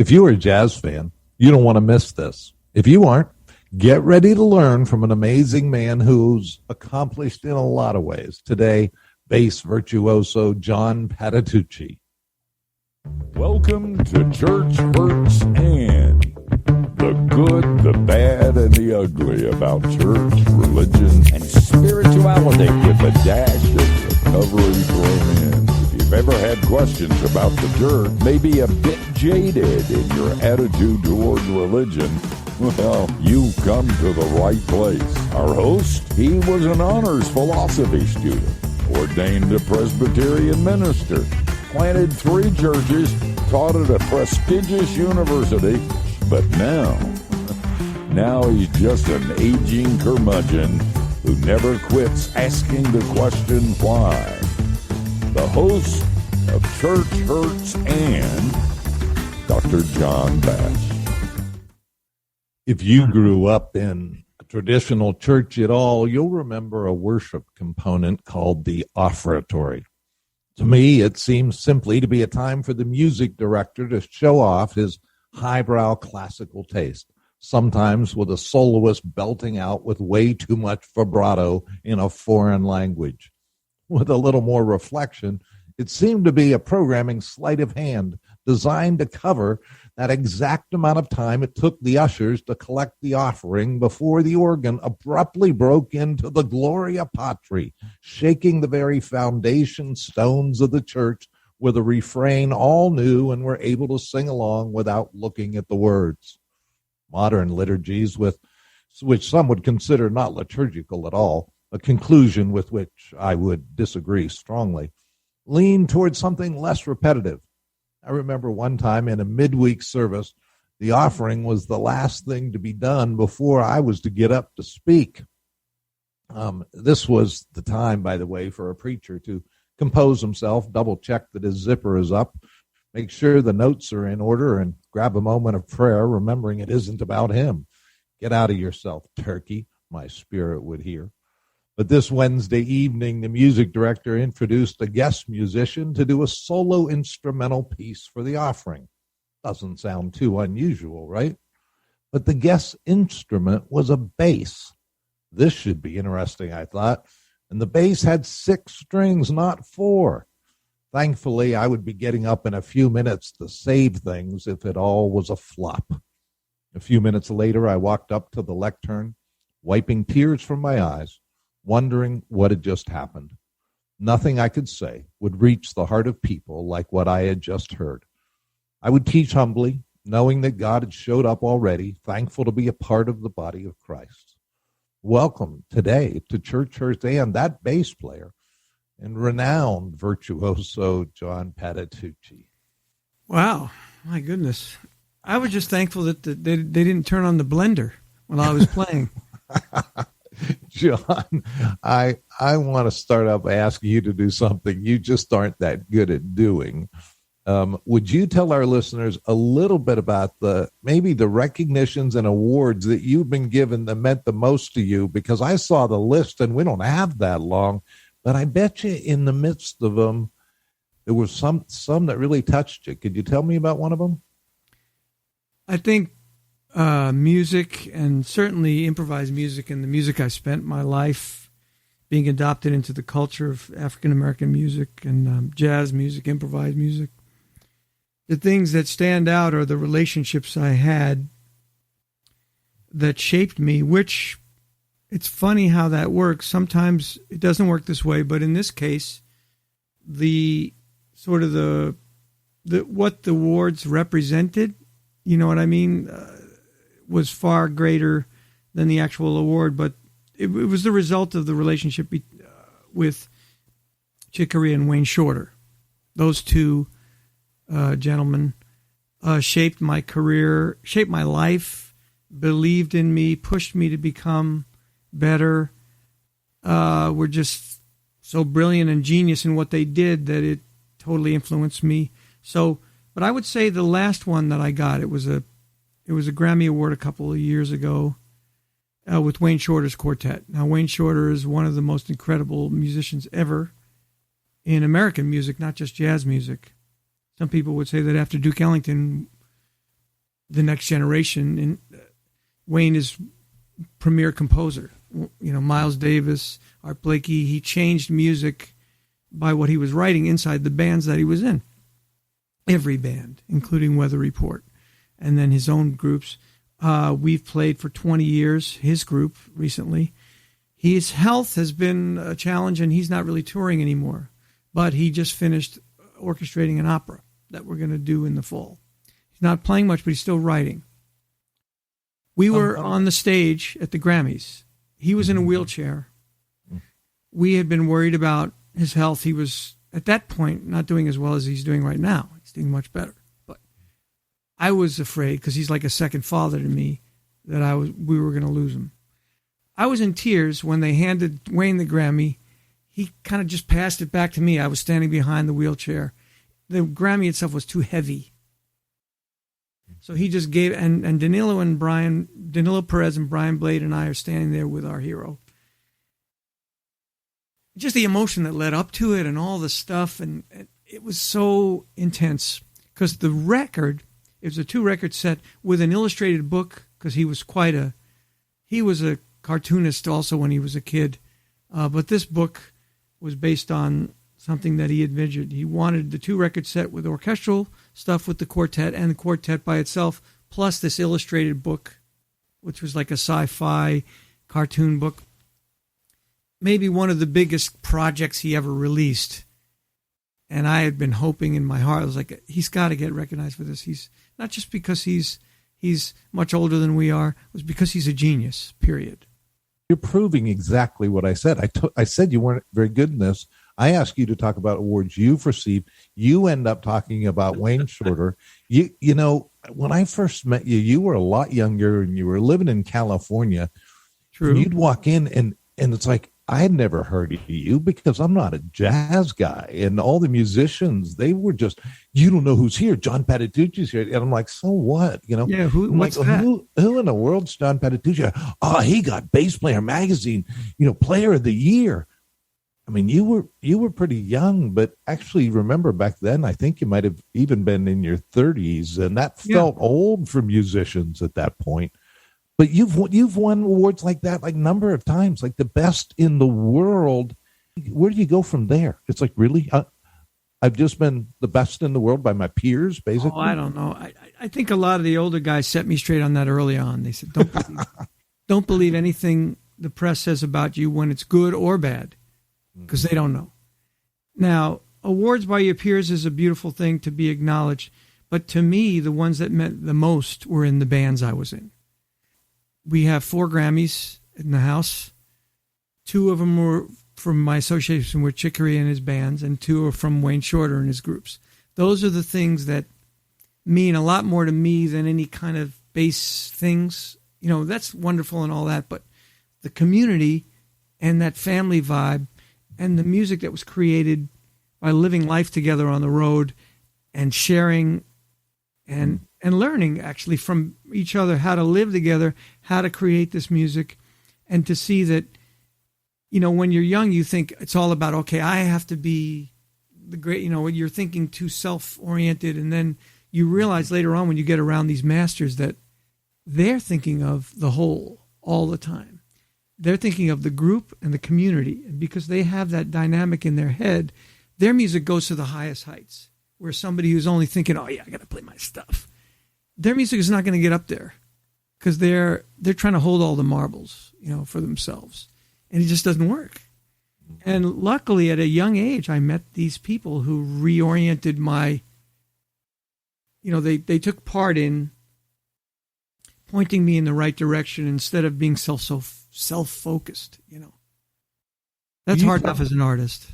If you are a jazz fan, you don't want to miss this. If you aren't, get ready to learn from an amazing man who's accomplished in a lot of ways. Today, bass virtuoso John Patitucci. Welcome to Church Hurts and the good, the bad, and the ugly about church, religion, and spirituality with a dash of recovery thrown in. If you've ever had questions about the church, maybe a bit jaded in your attitude toward religion, well, you've come to the right place. Our host, he was an honors philosophy student, ordained a Presbyterian minister, planted 3 churches, taught at a prestigious university, but now he's just an aging curmudgeon who never quits asking the question why. The host of Church Hurts and Dr. John Bass. If you grew up in a traditional church at all, you'll remember a worship component called the offertory. To me, it seems simply to be a time for the music director to show off his highbrow classical taste, sometimes with a soloist belting out with way too much vibrato in a foreign language. With a little more reflection, it seemed to be a programming sleight of hand designed to cover that exact amount of time it took the ushers to collect the offering before the organ abruptly broke into the Gloria Patri, shaking the very foundation stones of the church with a refrain all new and were able to sing along without looking at the words. Modern liturgies, which some would consider not liturgical at all, a conclusion with which I would disagree strongly, lean towards something less repetitive. I remember one time in a midweek service, the offering was the last thing to be done before I was to get up to speak. This was the time, by the way, for a preacher to compose himself, double-check that his zipper is up, make sure the notes are in order, and grab a moment of prayer, remembering it isn't about him. Get out of yourself, turkey, my spirit would hear. But this Wednesday evening, the music director introduced a guest musician to do a solo instrumental piece for the offering. Doesn't sound too unusual, right? But the guest instrument was a bass. This should be interesting, I thought. And the bass had 6 strings, not 4. Thankfully, I would be getting up in a few minutes to save things if it all was a flop. A few minutes later, I walked up to the lectern, wiping tears from my eyes, wondering what had just happened. Nothing I could say would reach the heart of people like what I had just heard. I would teach humbly, knowing that God had showed up already, thankful to be a part of the body of Christ. Welcome today to Church Hurts and that bass player and renowned virtuoso John Patitucci. Wow, my goodness. I was just thankful that they didn't turn on the blender while I was playing. John, I want to start out by asking you to do something you just aren't that good at doing. Would you tell our listeners a little bit about maybe the recognitions and awards that you've been given that meant the most to you? Because I saw the list, and we don't have that long, but I bet you in the midst of them, there were some that really touched you. Could you tell me about one of them? I think music, and certainly improvised music, and the music I spent my life being adopted into the culture of African-American music and jazz music, improvised music. The things that stand out are the relationships I had that shaped me, which it's funny how that works. Sometimes it doesn't work this way, but in this case, the sort of the what the awards represented, you know what I mean, was far greater than the actual award, but it was the result of the relationship with Chick Corea and Wayne Shorter. Those two gentlemen shaped my career, shaped my life, believed in me, pushed me to become better, were just so brilliant and genius in what they did that it totally influenced me. So, but I would say the last one that I got, it was a Grammy Award a couple of years ago with Wayne Shorter's quartet. Now, Wayne Shorter is one of the most incredible musicians ever in American music, not just jazz music. Some people would say that after Duke Ellington, the next generation. And Wayne is premier composer. Miles Davis, Art Blakey, he changed music by what he was writing inside the bands that he was in. Every band, including Weather Report, and then his own groups. We've played for 20 years, his group recently. His health has been a challenge, and he's not really touring anymore. But he just finished orchestrating an opera that we're going to do in the fall. He's not playing much, but he's still writing. We were on the stage at the Grammys. He was in a wheelchair. We had been worried about his health. He was, at that point, not doing as well as he's doing right now. He's doing much better. But I was afraid, because he's like a second father to me, that we were going to lose him. I was in tears when they handed Wayne the Grammy. He kind of just passed it back to me. I was standing behind the wheelchair. The Grammy itself was too heavy. So he just gave, and Danilo Perez and Brian Blade and I are standing there with our hero. Just the emotion that led up to it and all the stuff, and it was so intense. Because the record, it was a 2-record set with an illustrated book, because he was a cartoonist also when he was a kid. But this book was based on something that he envisioned. He wanted the 2-record set with orchestral stuff with the quartet and the quartet by itself, plus this illustrated book, which was like a sci-fi cartoon book. Maybe one of the biggest projects he ever released. And I had been hoping in my heart, I was like, he's got to get recognized for this. He's not just because he's much older than we are, it was because he's a genius, period. You're proving exactly what I said. I said you weren't very good in this. I asked you to talk about awards you've received. You end up talking about Wayne Shorter. You know, when I first met you, you were a lot younger and you were living in California. True. And you'd walk in and it's like, I had never heard of you because I'm not a jazz guy. And all the musicians, they were just, you don't know who's here. John Patitucci's here. And I'm like, so what? You know, yeah, what's like, that? Who in the world's John Patitucci? Oh, he got Bass Player Magazine, Player of the Year. I mean, you were pretty young, but actually remember back then, I think you might have even been in your 30s, and that felt old for musicians at that point. But you've won awards like that like a number of times, like the best in the world. Where do you go from there? It's like, really? I've just been the best in the world by my peers, basically? Oh, I don't know. I think a lot of the older guys set me straight on that early on. They said, don't believe anything the press says about you when it's good or bad, because they don't know. Now, awards by your peers is a beautiful thing to be acknowledged, but to me, the ones that meant the most were in the bands I was in. We have 4 Grammys in the house. 2 of them were from my association with Chick Corea and his bands, and 2 are from Wayne Shorter and his groups. Those are the things that mean a lot more to me than any kind of bass things. That's wonderful and all that, but the community and that family vibe and the music that was created by living life together on the road and sharing and learning actually from each other how to live together, how to create this music, and to see that, when you're young, you think it's all about, okay, I have to be the great, you're thinking too self-oriented. And then you realize later on when you get around these masters that they're thinking of the whole all the time. They're thinking of the group and the community. And because they have that dynamic in their head, their music goes to the highest heights. Where somebody who's only thinking, oh yeah, I got to play my stuff, their music is not going to get up there because they're trying to hold all the marbles, for themselves, and it just doesn't work. And luckily, at a young age, I met these people who reoriented my. They took part in pointing me in the right direction instead of being so self-focused. That's hard enough as an artist.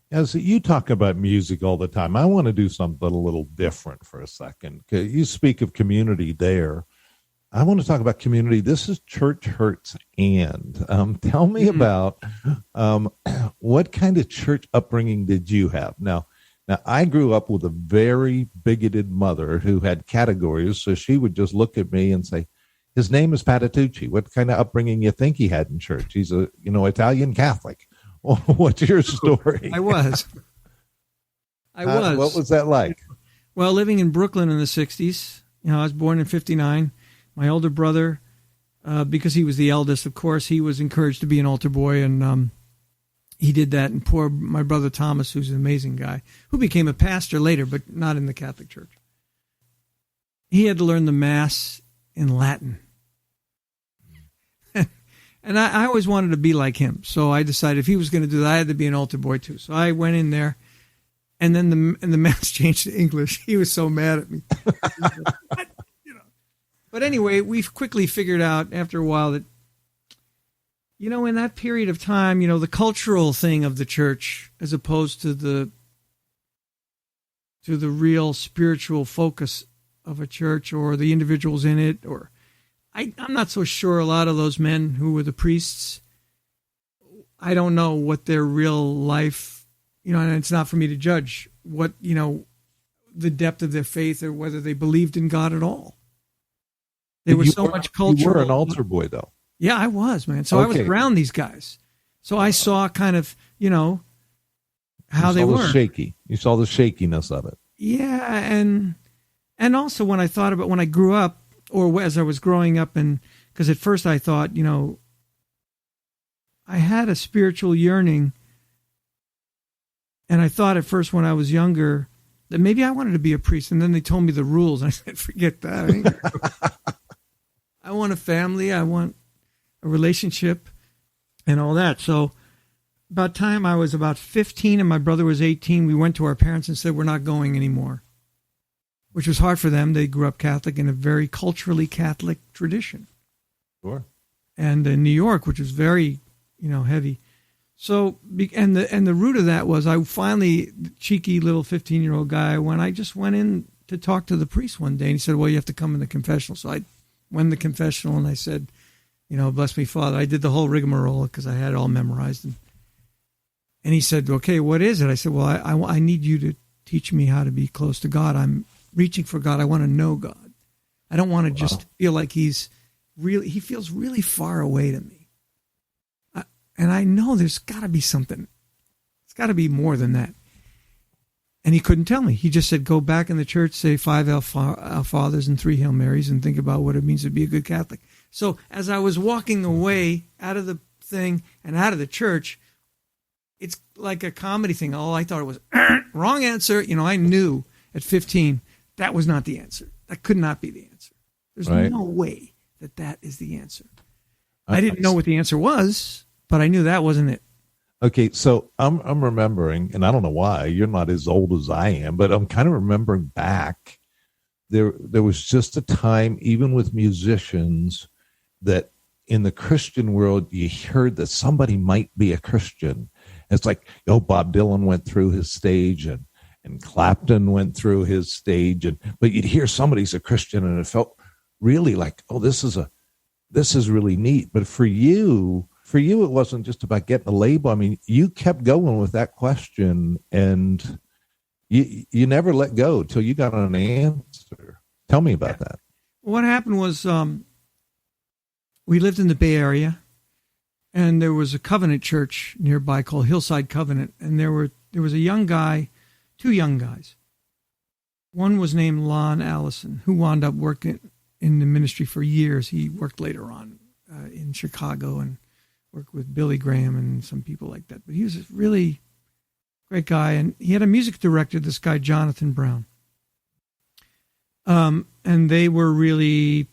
As you talk about music all the time, I want to do something a little different for a second. You speak of community there. I want to talk about community. This is Church Hurts And. Tell me about what kind of church upbringing did you have? Now, I grew up with a very bigoted mother who had categories, so she would just look at me and say, his name is Patitucci. What kind of upbringing you think he had in church? He's a, Italian Catholic. What's your story? I was. What was that like? Well, living in Brooklyn in the 60s, I was born in 59. My older brother, because he was the eldest, of course, he was encouraged to be an altar boy, and he did that. And poor my brother Thomas, who's an amazing guy, who became a pastor later, but not in the Catholic Church. He had to learn the Mass in Latin. And I always wanted to be like him. So I decided if he was going to do that, I had to be an altar boy too. So I went in there, and then the Mass changed to English. He was so mad at me. But anyway, we've quickly figured out after a while that, in that period of time, the cultural thing of the church as opposed to the real spiritual focus of a church or the individuals in it, or I'm not so sure a lot of those men who were the priests, I don't know what their real life, and it's not for me to judge what, the depth of their faith or whether they believed in God at all. There was so much culture. You were an altar boy, though. Yeah, I was, man. So I was around these guys. So I saw kind of, how they were. Shaky. You saw the shakiness of it. Yeah, and also when I grew up, or as I was growing up, and because at first I thought, I had a spiritual yearning, and I thought at first when I was younger that maybe I wanted to be a priest, and then they told me the rules, and I said, forget that. I want a family, I want a relationship, and all that. So about time I was about 15 and my brother was 18, we went to our parents and said, we're not going anymore. Which was hard for them. They grew up Catholic in a very culturally Catholic tradition. Sure. And in New York, which was very, heavy. So, and the root of that was I finally, the cheeky little 15-year-old guy, when I just went in to talk to the priest one day, and he said, well, you have to come in the confessional. So I went in the confessional and I said, bless me, Father. I did the whole rigmarole because I had it all memorized. And he said, okay, what is it? I said, well, I need you to teach me how to be close to God. I'm reaching for God. I want to know God. I don't want to just feel like he feels really far away to me. And I know there's got to be something. It's got to be more than that. And he couldn't tell me. He just said, go back in the church, say 5 Our Fathers and 3 Hail Marys, and think about what it means to be a good Catholic. So as I was walking away out of the thing and out of the church, it's like a comedy thing. Oh, I thought it was wrong answer. I knew at 15 that was not the answer. That could not be the answer. There's no way that is the answer. I didn't know what the answer was, but I knew that wasn't it. Okay, so I'm remembering, and I don't know why, you're not as old as I am, but I'm kind of remembering back. There was just a time, even with musicians, that in the Christian world, you heard that somebody might be a Christian. It's like, Bob Dylan went through his stage, and Clapton went through his stage, but you'd hear somebody's a Christian, and it felt really like, this is really neat. But for you, it wasn't just about getting a label. I mean, you kept going with that question, and you never let go till you got an answer. Tell me about that. What happened was we lived in the Bay Area, and there was a Covenant church nearby called Hillside Covenant, and there was a young guy, 2 young guys. One was named Lon Allison, who wound up working in the ministry for years. He worked later on in Chicago and worked with Billy Graham and some people like that. But he was a really great guy, and he had a music director, this guy Jonathan Brown. And they were really,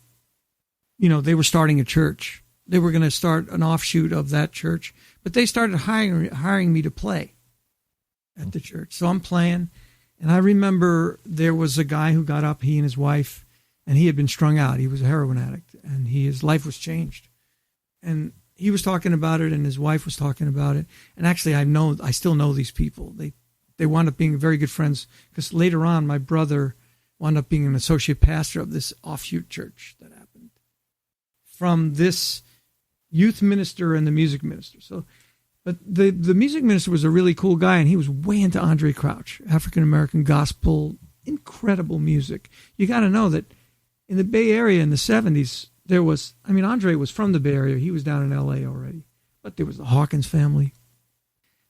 they were starting a church. They were going to start an offshoot of that church, but they started hiring me to play at the church. So I'm playing, and I remember there was a guy who got up, he and his wife, and he had been strung out. He was a heroin addict, and his life was changed. And he was talking about it, and his wife was talking about it. And actually, I still know these people. They wound up being very good friends, because later on, my brother wound up being an associate pastor of this offshoot church that happened from this youth minister and the music minister. So, but the music minister was a really cool guy, and he was way into Andre Crouch, African-American gospel, incredible music. You got to know that in the Bay Area in the 70s, Andre was from the Bay Area. He was down in L.A. already. But there was the Hawkins family.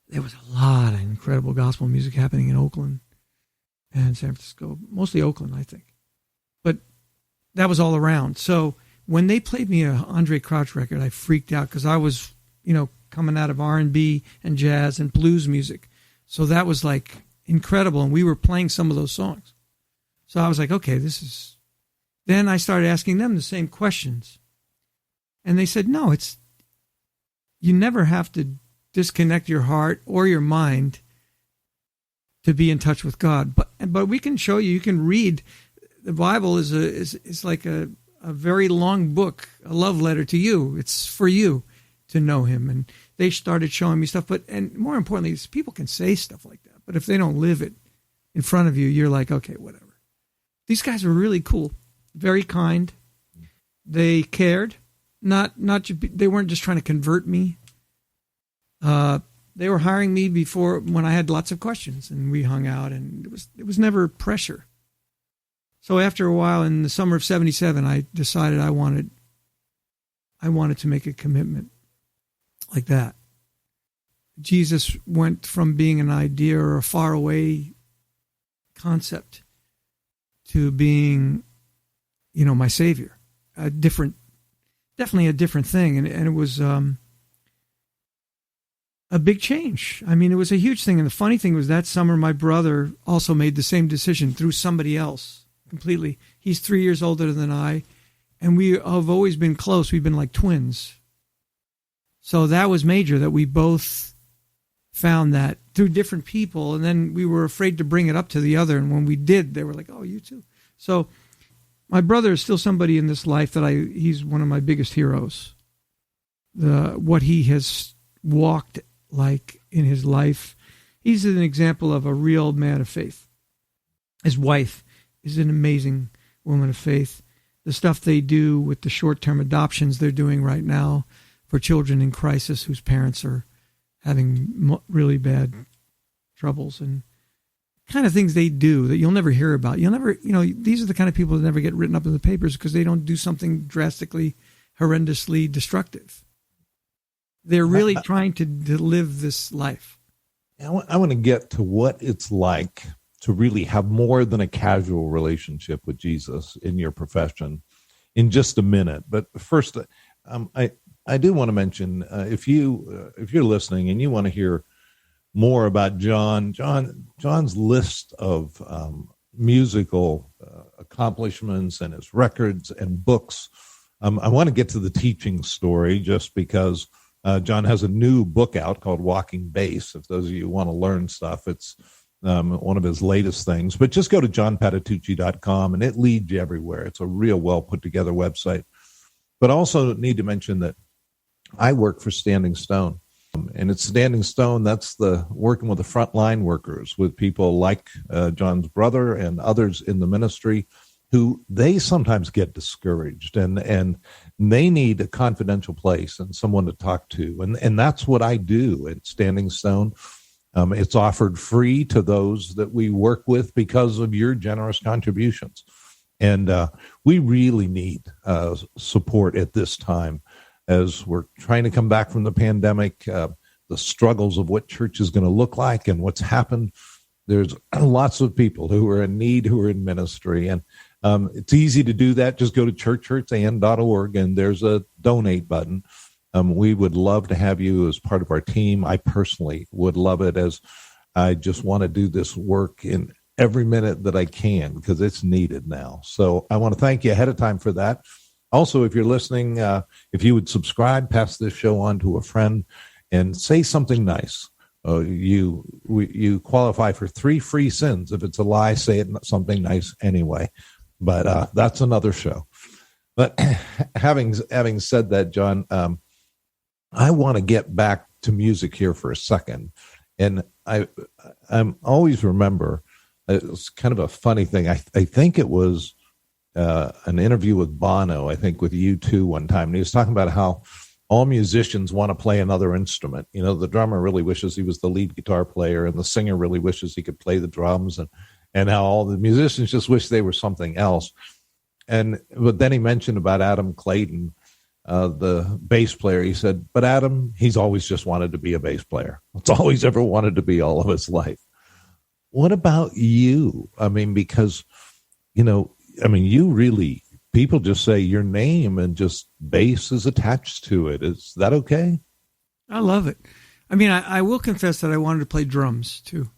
There was a lot of incredible gospel music happening in Oakland and San Francisco. Mostly Oakland, I think. But that was all around. So when they played me a Andre Crouch record, I freaked out because I was, coming out of R&B and jazz and blues music. So that was like incredible. And we were playing some of those songs. So I was like, okay, then I started asking them the same questions. And they said, no, you never have to disconnect your heart or your mind to be in touch with God. But we can show you can read. The Bible is like a very long book, a love letter to you. It's for you to know him. And they started showing me stuff. And more importantly, people can say stuff like that. But if they don't live it in front of you, you're like, okay, whatever. These guys were really cool, very kind. They cared. They weren't just trying to convert me. They were hiring me before when I had lots of questions, and we hung out, and it was never pressure. So after a while, in the summer of '77, I decided I wanted to make a commitment like that. Jesus went from being an idea or a faraway concept to being, my Savior. Definitely a different thing, and it was a big change. I mean, it was a huge thing. And the funny thing was that summer, my brother also made the same decision through somebody else completely. He's 3 years older than I, and we have always been close. We've been like twins. So that was major, that we both found that through different people. And then we were afraid to bring it up to the other. And when we did, they were like, oh, you too. So my brother is still somebody in this life that he's one of my biggest heroes. What he has walked like in his life. He's an example of a real man of faith. His wife is an amazing woman of faith. The stuff they do with the short-term adoptions they're doing right now for children in crisis whose parents are having really bad troubles, and kind of things they do that you'll never hear about. You'll never, these are the kind of people that never get written up in the papers because they don't do something drastically, horrendously destructive. They're really trying to live this life. I want to get to what it's like to really have more than a casual relationship with Jesus in your profession in just a minute. But first, I do want to mention, if you're listening and you want to hear more about John's list of musical accomplishments and his records and books, I want to get to the teaching story just because John has a new book out called Walking Bass. If those of you want to learn stuff, it's one of his latest things. But just go to johnpatitucci.com, and it leads you everywhere. It's a real well put together website. But also need to mention that I work for Standing Stone. And it's Standing Stone, that's the working with the frontline workers, with people like John's brother and others in the ministry who they sometimes get discouraged and they need a confidential place and someone to talk to. And that's what I do at Standing Stone. It's offered free to those that we work with because of your generous contributions. And we really need support at this time as we're trying to come back from the pandemic, the struggles of what church is going to look like and what's happened. There's lots of people who are in need, who are in ministry. And it's easy to do that. Just go to churchhurtsand.org and there's a donate button. We would love to have you as part of our team. I personally would love it, as I just want to do this work in every minute that I can because it's needed now. So I want to thank you ahead of time for that. Also, if you're listening, if you would subscribe, pass this show on to a friend and say something nice. You qualify for 3 free sins. If it's a lie, say it something nice anyway. But that's another show. But having said that, John, I want to get back to music here for a second. And I'm always remember, it's kind of a funny thing. I think it was an interview with Bono, I think with U2 one time. And he was talking about how all musicians want to play another instrument. The drummer really wishes he was the lead guitar player, and the singer really wishes he could play the drums, and how all the musicians just wish they were something else. But then he mentioned about Adam Clayton, the bass player. He said, but Adam, he's always just wanted to be a bass player. That's all he's ever wanted to be all of his life. What about you? I mean, because, you really people just say your name and just bass is attached to it. Is that okay? I love it. I mean, I will confess that I wanted to play drums too.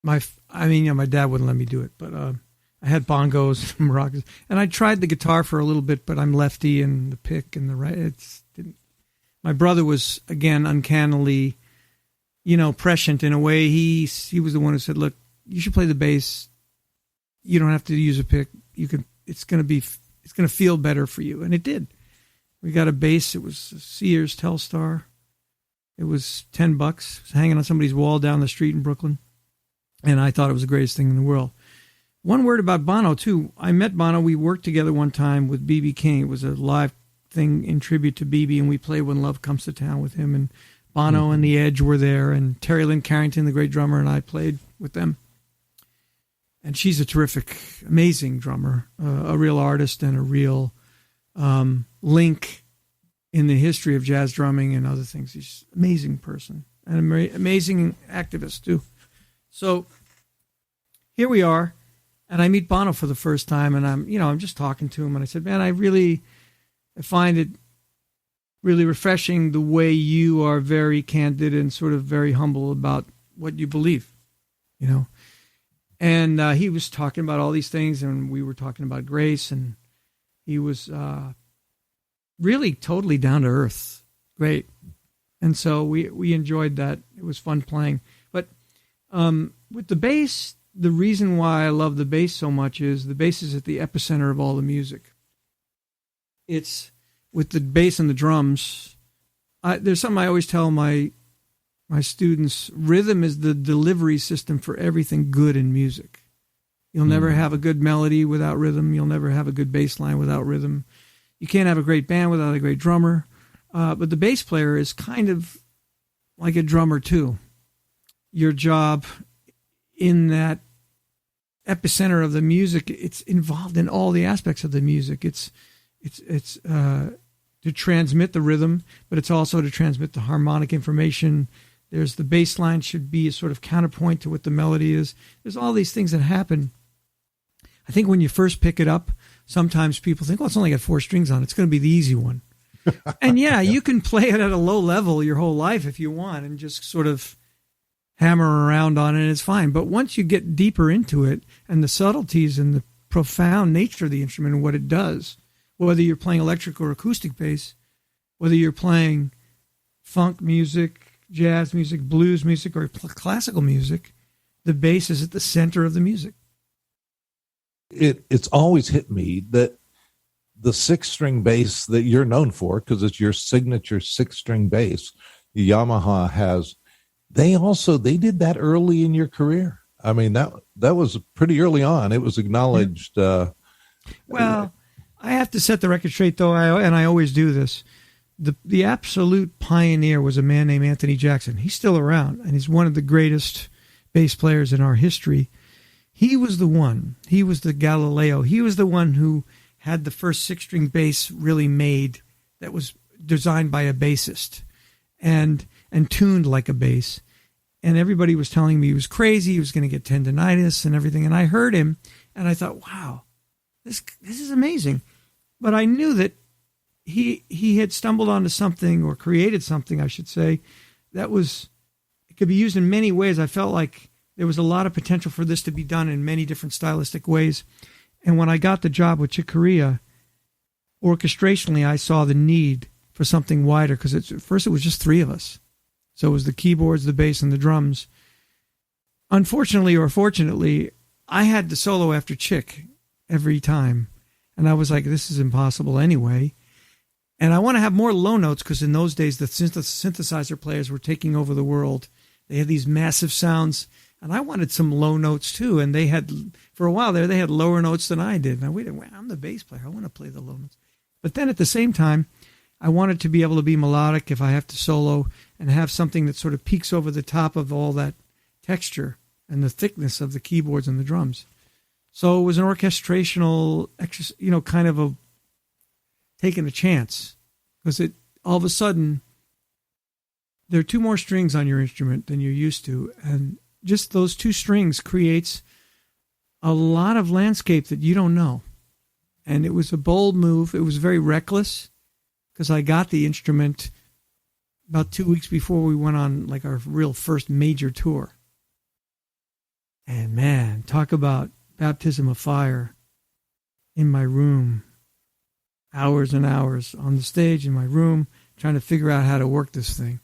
My dad wouldn't let me do it, but I had bongos and maracas, and I tried the guitar for a little bit, but I'm lefty, and the pick and the right. Didn't. My brother was, again, uncannily, prescient in a way. He was the one who said, "Look, you should play the bass. You don't have to use a pick. You can. It's going to feel better for you," and it did. We got a bass. It was a Sears Telstar. It was $10. It was hanging on somebody's wall down the street in Brooklyn, and I thought it was the greatest thing in the world. One word about Bono, too. I met Bono. We worked together one time with B.B. King. It was a live thing in tribute to B.B., and we played When Love Comes to Town with him, and Bono and The Edge were there, and Terry Lynn Carrington, the great drummer, and I played with them. And she's a terrific, amazing drummer, a real artist and a real link in the history of jazz drumming and other things. She's an amazing person and an amazing activist, too. So here we are, and I meet Bono for the first time, and I'm just talking to him, and I said, man, I find it really refreshing the way you are very candid and sort of very humble about what you believe, And he was talking about all these things, and we were talking about grace, and he was really totally down to earth. Great. And so we enjoyed that. It was fun playing. But with the bass, the reason why I love the bass so much is the bass is at the epicenter of all the music. It's with the bass and the drums. There's something I always tell my students: rhythm is the delivery system for everything good in music. You'll never have a good melody without rhythm. You'll never have a good bass line without rhythm. You can't have a great band without a great drummer. But the bass player is kind of like a drummer too. Your job in that epicenter of the music, it's involved in all the aspects of the music. It's to transmit the rhythm, but it's also to transmit the harmonic information. There's the bass line should be a sort of counterpoint to what the melody is. There's all these things that happen. I think when you first pick it up, sometimes people think, well, it's only got 4 strings on it. It's going to be the easy one. And yeah, you can play it at a low level your whole life if you want and just sort of hammer around on it, and it's fine. But once you get deeper into it and the subtleties and the profound nature of the instrument and what it does, whether you're playing electric or acoustic bass, whether you're playing funk music, jazz music, blues music, or classical music, the bass is at the center of the music. It's always hit me that the 6-string bass that you're known for, because it's your signature 6-string bass, Yamaha has, they did that early in your career. I mean, that was pretty early on. It was acknowledged. Well, I have to set the record straight, though, and I always do this. The absolute pioneer was a man named Anthony Jackson. He's still around, and he's one of the greatest bass players in our history. He was the one. He was the Galileo. He was the one who had the first 6-string bass really made that was designed by a bassist and tuned like a bass. And everybody was telling me he was crazy. He was going to get tendinitis and everything. And I heard him, and I thought, wow, this is amazing. But I knew that he had stumbled onto something, or created something, I should say, that it could be used in many ways. I felt like there was a lot of potential for this to be done in many different stylistic ways. And when I got the job with Chick Corea, orchestrationally, I saw the need for something wider, because at first it was just 3 of us. So it was the keyboards, the bass, and the drums. Unfortunately or fortunately, I had to solo after Chick every time. And I was like, this is impossible anyway. And I want to have more low notes, because in those days, the synthesizer players were taking over the world. They had these massive sounds, and I wanted some low notes too. And they had, for a while there, they had lower notes than I did. Now, I'm the bass player. I want to play the low notes. But then at the same time, I wanted to be able to be melodic if I have to solo, and have something that sort of peaks over the top of all that texture and the thickness of the keyboards and the drums. So it was an orchestrational, kind of a taking a chance, because all of a sudden there are 2 more strings on your instrument than you're used to, and just those 2 strings creates a lot of landscape that you don't know. And it was a bold move. It was very reckless because I got the instrument about 2 weeks before we went on like our real first major tour. And man, talk about baptism of fire in my room. Hours and hours on the stage in my room trying to figure out how to work this thing.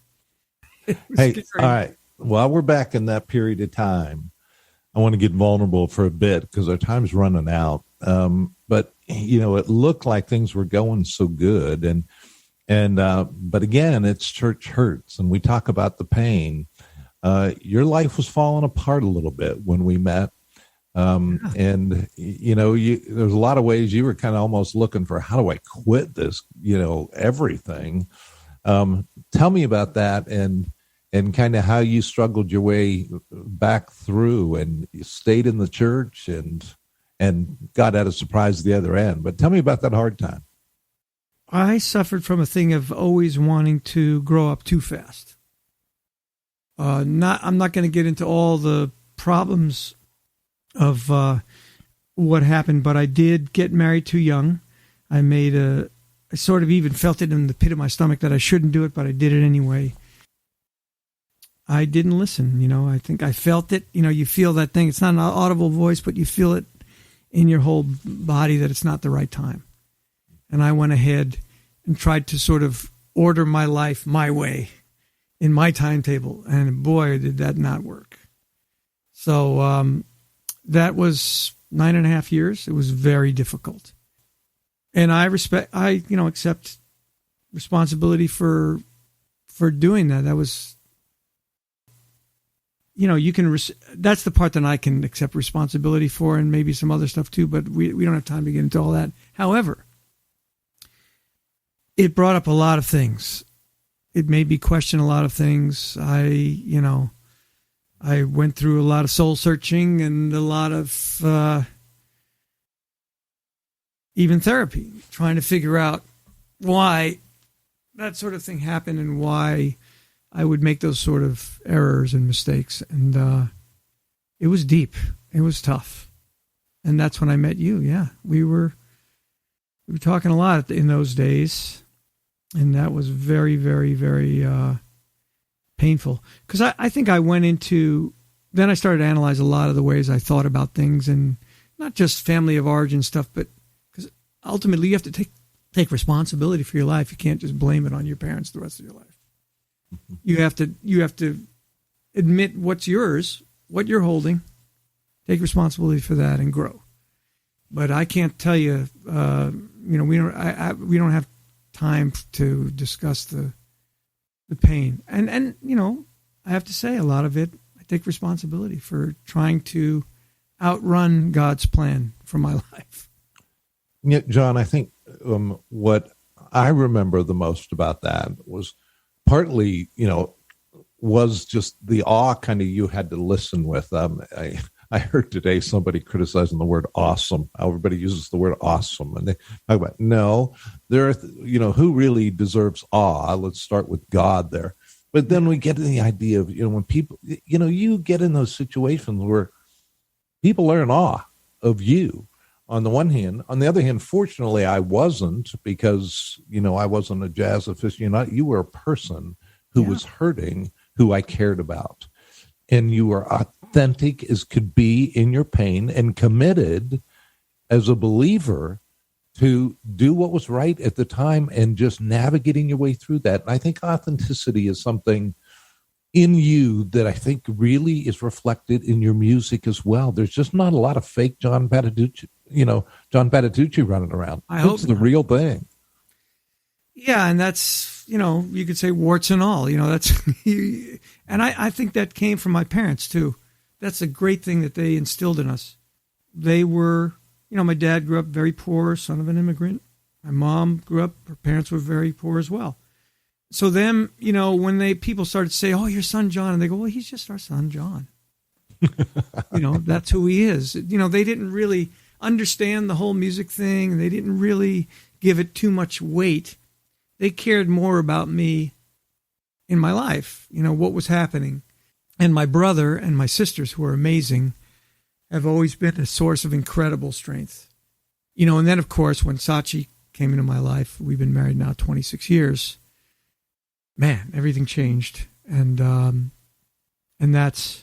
Hey, scary. All right. While we're back in that period of time, I want to get vulnerable for a bit because our time's running out. But it looked like things were going so good, but again, it's church hurts, and we talk about the pain. Your life was falling apart a little bit when we met, and there's a lot of ways you were kind of almost looking for, how do I quit this? Everything. Tell me about that and kind of how you struggled your way back through, and you stayed in the church and got at a surprise at the other end. But tell me about that hard time. I suffered from a thing of always wanting to grow up too fast. I'm not going to get into all the problems of what happened, but I did get married too young. I sort of even felt it in the pit of my stomach that I shouldn't do it, but I did it anyway. I didn't listen. I think I felt it. You feel that thing. It's not an audible voice, but you feel it in your whole body that it's not the right time. And I went ahead and tried to sort of order my life my way in my timetable. And boy, did that not work. So that was 9.5 years. It was very difficult. And I accept responsibility for doing that. That was, that's the part that I can accept responsibility for, and maybe some other stuff too, but we don't have time to get into all that. However, it brought up a lot of things. It made me question a lot of things. I went through a lot of soul searching and a lot of even therapy, trying to figure out why that sort of thing happened and why I would make those sort of errors and mistakes. And it was deep. It was tough. And that's when I met you. Yeah, we were talking a lot in those days. And that was very, very, very painful. Because I think I went into, then I started to analyze a lot of the ways I thought about things, and not just family of origin stuff, but because ultimately you have to take responsibility for your life. You can't just blame it on your parents the rest of your life. You have to admit what's yours, what you're holding, take responsibility for that, and grow. But I can't tell you, we don't have time to discuss the pain. And I have to say, a lot of it, I take responsibility for trying to outrun God's plan for my life. Yeah, John, I think what I remember the most about that was partly, was just the awe kind of you had to listen with. I heard today somebody criticizing the word awesome. Everybody uses the word awesome. And they talk about, no, there are, who really deserves awe? Let's start with God there. But then we get to the idea of, when people, you get in those situations where people are in awe of you on the one hand. On the other hand, fortunately, I wasn't, because, I wasn't a jazz aficionado. You were a person who was hurting, who I cared about. And you were authentic as could be in your pain, and committed as a believer to do what was right at the time, and just navigating your way through that. And I think authenticity is something in you that I think really is reflected in your music as well. There's just not a lot of fake John Patitucci, John Patitucci running around. I hope it's the real thing. Yeah, and that's, you could say warts and all, that's, and I think that came from my parents too. That's a great thing that they instilled in us. They were, my dad grew up very poor, son of an immigrant. My mom grew up, her parents were very poor as well. So them, when people started to say, oh, your son John, and they go, well, he's just our son John. That's who he is. They didn't really understand the whole music thing. They didn't really give it too much weight. They cared more about me in my life, what was happening. And my brother and my sisters, who are amazing, have always been a source of incredible strength. And then, of course, when Sachi came into my life, we've been married now 26 years, man, everything changed. And that's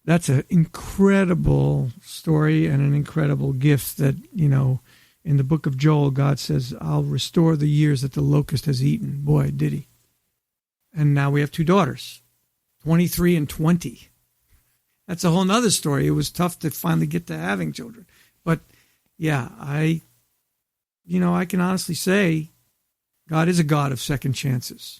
an incredible story and an incredible gift that, in the book of Joel, God says, I'll restore the years that the locust has eaten. Boy, did he. And now we have 2 daughters, 23 and 20. That's a whole nother story. It was tough to finally get to having children. But yeah, I can honestly say God is a God of second chances.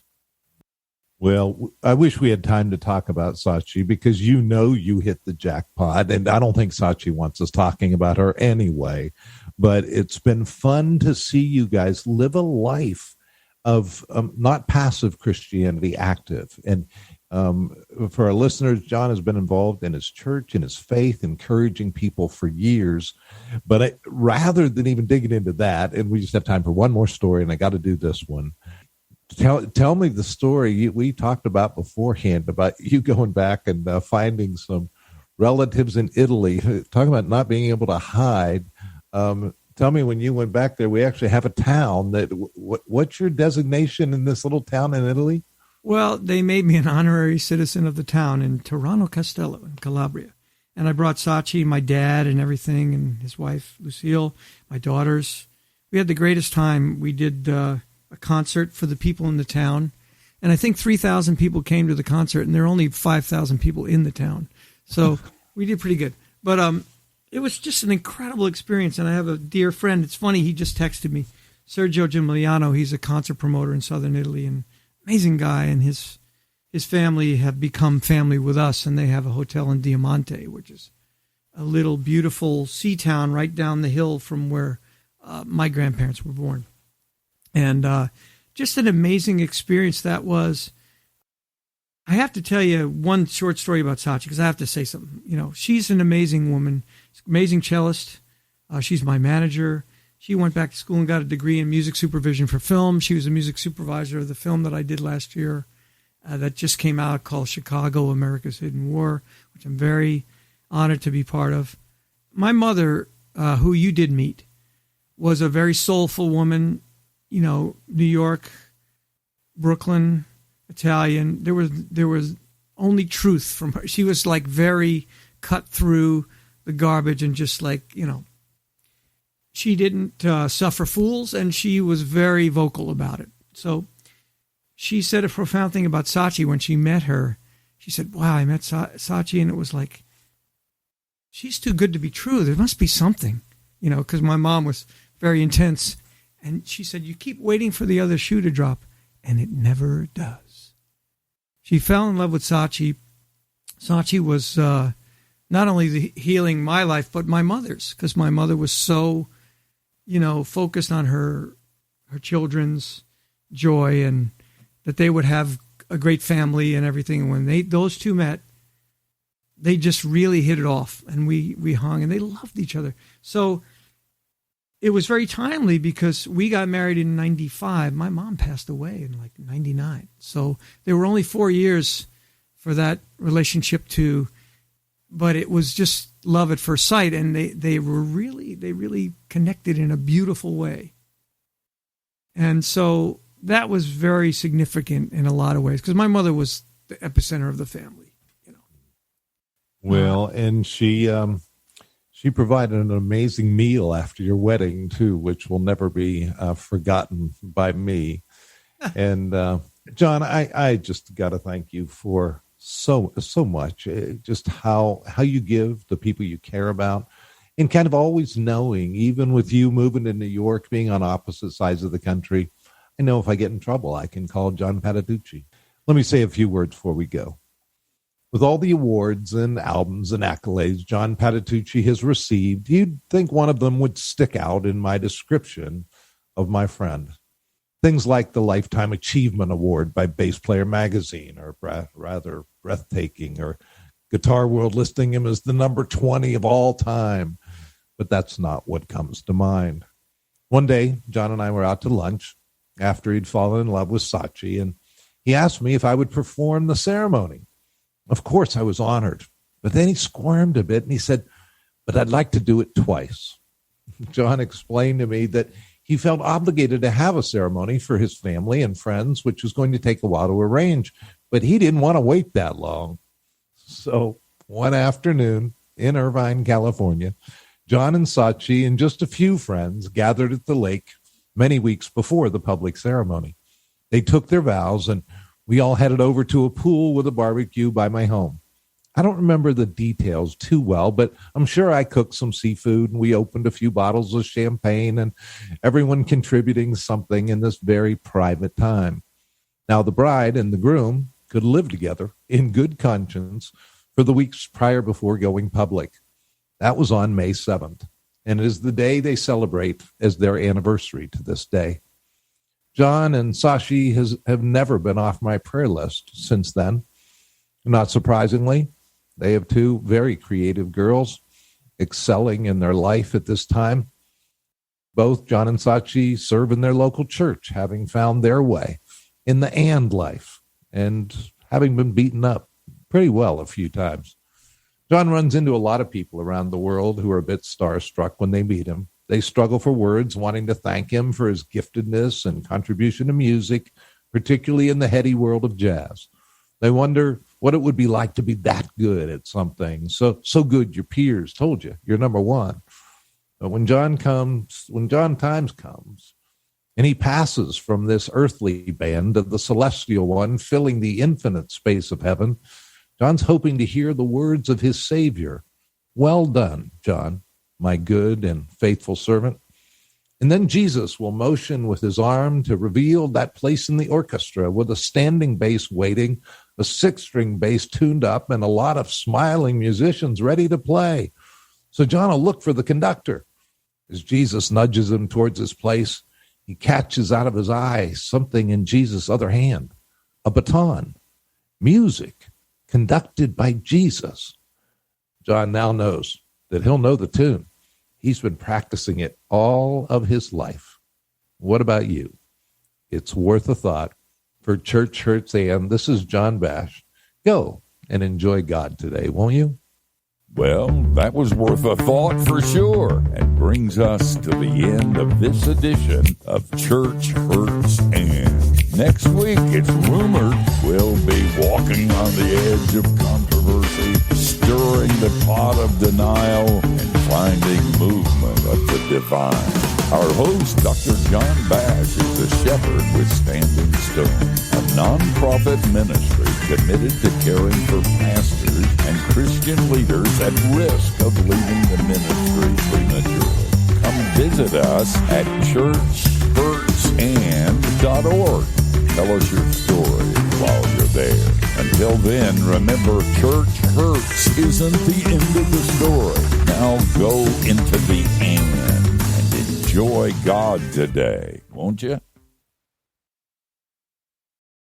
Well, I wish we had time to talk about Sachi because you hit the jackpot, and I don't think Sachi wants us talking about her anyway. But it's been fun to see you guys live a life of not passive Christianity, active. And for our listeners, John has been involved in his church, in his faith, encouraging people for years. But rather than even digging into that, and we just have time for one more story, and I got to do this one. Tell me the story we talked about beforehand about you going back and finding some relatives in Italy. Talking about not being able to hide. Tell me, when you went back there, we actually have a town. What's your designation in this little town in Italy? Well, they made me an honorary citizen of the town in Tirano Castello in Calabria. And I brought Sachi, my dad, and everything, and his wife, Lucille, my daughters. We had the greatest time. We did a concert for the people in the town. And I think 3,000 people came to the concert, and there are only 5,000 people in the town. So we did pretty good. But it was just an incredible experience. And I have a dear friend. It's funny, he just texted me, Sergio Gimigliano. He's a concert promoter in southern Italy, and amazing guy. And his family have become family with us, and they have a hotel in Diamante, which is a little beautiful sea town right down the hill from where my grandparents were born. And just an amazing experience that was. I have to tell you one short story about Sachi, because I have to say something. She's an amazing woman, amazing cellist. She's my manager. She went back to school and got a degree in music supervision for film. She was a music supervisor of the film that I did last year that just came out called Chicago, America's Hidden War, which I'm very honored to be part of. My mother, who you did meet, was a very soulful woman. New York, Brooklyn, Italian. There was only truth from her. She was like very cut through the garbage and just like, she didn't suffer fools, and she was very vocal about it. So she said a profound thing about Sachi when she met her. She said, wow, I met Sachi, and it was like, she's too good to be true. There must be something, because my mom was very intense. And she said, you keep waiting for the other shoe to drop, and it never does. She fell in love with Sachi. Sachi was not only healing my life, but my mother's, because my mother was so, focused on her children's joy and that they would have a great family and everything. And when those two met, they just really hit it off, and we hung, and they loved each other. So it was very timely because we got married in 95. My mom passed away in 99. So there were only 4 years for that relationship but it was just love at first sight. And they really connected in a beautiful way. And so that was very significant in a lot of ways, because my mother was the epicenter of the family. Well, and she provided an amazing meal after your wedding, too, which will never be forgotten by me. And, John, I just got to thank you for so much, just how you give the people you care about, and kind of always knowing, even with you moving to New York, being on opposite sides of the country, I know if I get in trouble, I can call John Patitucci. Let me say a few words before we go. With all the awards and albums and accolades John Patitucci has received, you'd think one of them would stick out in my description of my friend. Things like the Lifetime Achievement Award by Bass Player Magazine, or rather Breathtaking, or Guitar World listing him as the number 20 of all time. But that's not what comes to mind. One day, John and I were out to lunch after he'd fallen in love with Sachi, and he asked me if I would perform the ceremony. Of course, I was honored, but then he squirmed a bit and he said, but I'd like to do it twice. John explained to me that he felt obligated to have a ceremony for his family and friends, which was going to take a while to arrange, but he didn't want to wait that long. So one afternoon in Irvine, California, John and Sachi and just a few friends gathered at the lake many weeks before the public ceremony. They took their vows, and we all headed over to a pool with a barbecue by my home. I don't remember the details too well, but I'm sure I cooked some seafood and we opened a few bottles of champagne and everyone contributing something in this very private time. Now, the bride and the groom could live together in good conscience for the weeks prior before going public. That was on May 7th, and it is the day they celebrate as their anniversary to this day. John and Sashi have never been off my prayer list since then. Not surprisingly, they have two very creative girls excelling in their life at this time. Both John and Sachi serve in their local church, having found their way in the and life and having been beaten up pretty well a few times. John runs into a lot of people around the world who are a bit starstruck when they meet him. They struggle for words, wanting to thank him for his giftedness and contribution to music, particularly in the heady world of jazz. They wonder what it would be like to be that good at something, so good your peers told you you're number one. But when John times comes, and he passes from this earthly band to the celestial one, filling the infinite space of heaven, John's hoping to hear the words of his Savior. Well done, John, my good and faithful servant. And then Jesus will motion with his arm to reveal that place in the orchestra with a standing bass waiting, a six-string bass tuned up, and a lot of smiling musicians ready to play. So John will look for the conductor. As Jesus nudges him towards his place, he catches out of his eye something in Jesus' other hand, a baton, music conducted by Jesus. John now knows that he'll know the tune. He's been practicing it all of his life. What about you? It's worth a thought. For Church Hurts and this is John Bash. Go and enjoy God today, won't you? Well, that was worth a thought for sure, and brings us to the end of this edition of Church Hurts and. Next week, it's rumored we'll be walking on the edge of controversy, stirring the pot of denial, and finding movement of the divine. Our host, Dr. John Bash, is a shepherd with Standing Stone, a nonprofit ministry committed to caring for pastors and Christian leaders at risk of leaving the ministry prematurely. Come visit us at churchhurtsand.org. Tell us your story while you're there. Until then, remember, church hurts isn't the end of the story. Now go into the and enjoy God today, won't you?